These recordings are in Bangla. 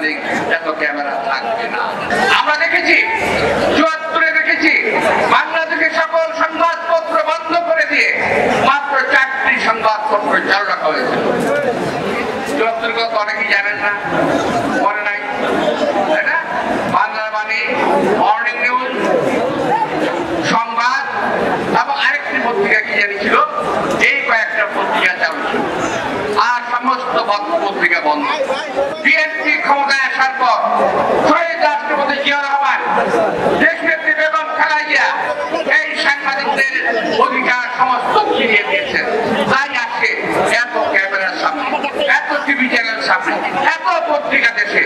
সাংবাদিক এত ক্যামেরা থাকবে না। আমরা দেখেছি ৭৪-এ দেখেছি বাংলাদেশের সকল সংবাদপত্র বন্ধ করে দিয়ে মাত্র ৪টি সংবাদপত্র চালু রাখা হয়েছিল। ৭৪ কথা অনেকেই জানেন না, মনে নাই, তাই না? বাংলার বাণী, মর্নিং নিউজ, সংবাদ এবং আরেকটি পত্রিকা কি জানি ছিল, এই কয়েকটা পত্রিকা চালু ছিল, আর সমস্ত পত্রিকা বন্ধ। বিএনপি ক্ষমতায় আসার পর শহীদ রাষ্ট্রপতি জিয়া রহমান, দেশনেত্রী বেগম খালেদা জিয়া এই সাংবাদিকদের অধিকার সমস্ত ফিরিয়ে দিয়েছেন। তাই আজকে এত ক্যামেরার সামনে, এত টিভি চ্যানেল সামনে, এত পত্রিকা দেশে,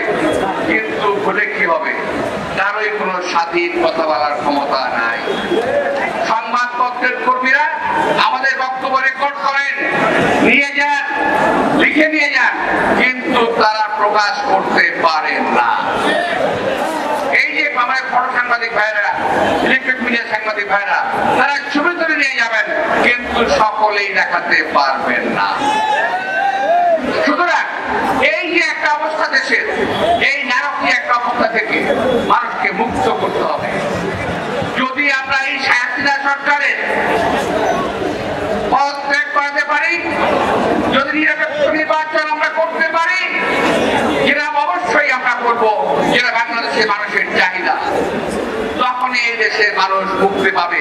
কিন্তু বলে কি হবে? কারোই কোনো স্বাধীন কথা বলার ক্ষমতা নাই। সংবাদপত্রের কর্মীরা আমাদের বক্তব্য রেকর্ড করেন, নিয়ে যান, লিখে নিয়ে যান, কিন্তু তারা প্রকাশ করতে পারেন না। এই যে আমাদের ফটো সাংবাদিক ভাইরা, ইলেকট্রিক মিডিয়া সাংবাদিক ভাইরা, তারা ছবি তুলে নিয়ে যাবেন, কিন্তু সকলেই দেখাতে পারবেন না। সুতরাং এই যে একটা অবস্থা দেশের, এই নারকীয় একটা অবস্থা থেকে মানুষকে মুক্ত করতে হবে। যদি আমরা এই হাসিনা সরকারের পদত্যাগ করাতে পারি, যদি নিরপেক্ষ নির্বাচন আমরা করতে পারি, যেটা অবশ্যই আমরা করবো, যেটা বাংলাদেশের মানুষের চাহিদা, তখন এই দেশের মানুষ মুক্তি পাবে,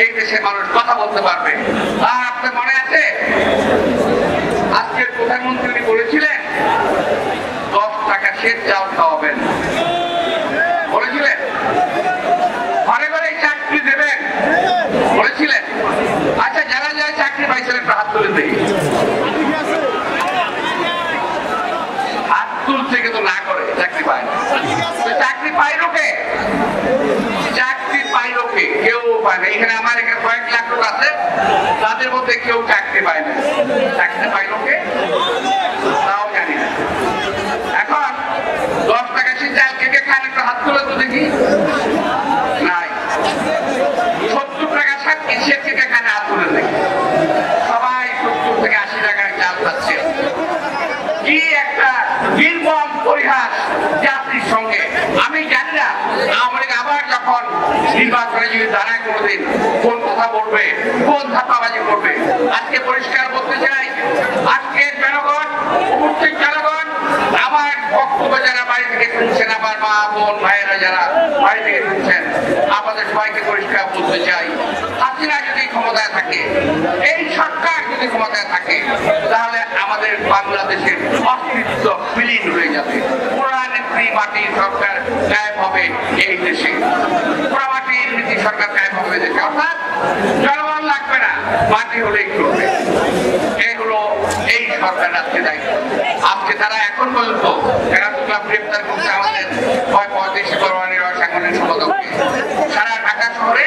এই দেশের মানুষ কথা বলতে পারবে। আর আপনার মনে আছে আজকের প্রধানমন্ত্রী বলেছিলেন 10 টাকা সের চাল খাওয়াবেন, বলেছিলেন। ঘরে ঘরে চাকরি দেবেন, বলেছিলেন। আচ্ছা, যারা যারা চাকরি পাইছিলেন একটা হাত তুলে দেখি। হাত তুলছে কিন্তু না করে, চাকরি পায় না। চাকরি পাইল কে? চাকরি পাইল কে? কেউ পায় না। এখানে আমার এখানে কয়েক লাখ লোক আছে, তাদের মধ্যে কেউ চাকরি পায় না। চাকরি পাইল কে? তাও জানি না। এখন 10 টাকা সে চাল কে কে খান, একটা হাত তুলে তো দেখি। নাই। 70 টাকা সাক্ষী সে কে কে খানে, হাত তুলে দেখি। সবাই 70 থেকে 80 টাকার চাল পাচ্ছে। কি একটা নির্মম পরিহাস জাতির সঙ্গে। আমি জানি না আওয়ামী লীগ আবার যখন নির্বাচনে যদি দাঁড়ায় কোনোদিন কোন কথা বলবে, কোন ধাপ্পাবাজি করবে। আজকে পরিষ্কার বলতে চাই, আজকে জনগণ, উপস্থিত জনগণ, আমার বক্তব্য যারা বাড়ি থেকে শুনছেন, আমার মা বোন ভাইয়েরা যারা বাড়ি থেকে শুনছেন, আমাদের সবাইকে পরিষ্কার বলতে চাই, হাসিনা যদি ক্ষমতায় থাকে, এই সরকার যদি ক্ষমতায় থাকে, তাহলে আমাদের বাংলাদেশের অস্তিত্ব বিলীন হয়ে যাবে। পোড়ামাটির মাটির সরকার কায়েম হবে এই দেশে, পোড়ামাটির নীতি সরকার কায়েম হবে দেশে। অর্থাৎ জনগণ লাগবে না, মাটি হলেই চলবে। এগুলো এই সরকার আজকে দায়িত্ব। আজকে তারা এখন পর্যন্ত গ্রেপ্তার করছে আমাদের 35 পরোয়ানি সাংগঠনিক সম্পাদককে। সারা ঢাকা শহরে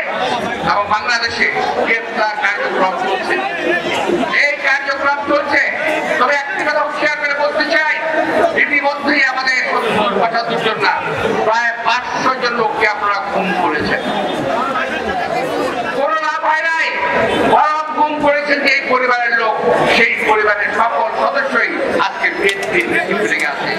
এবং বাংলাদেশে গ্রেপ্তার কার্যক্রম চলছে। এই কার্যক্রম চলছে। তবে একটি কথা হুঁশিয়ার করে বলতে চাই, ইতিমধ্যেই আমাদের 70-75 জন না, প্রায় 500 জন লোককে আপনারা খুন করেছেন। কোনো লাভ হয় নাই, বরং খুন করেছেন যে এই পরিবারের লোক, সেই পরিবারের সকল সদস্যই আজকে বিএনপির নেতৃত্বে আছে।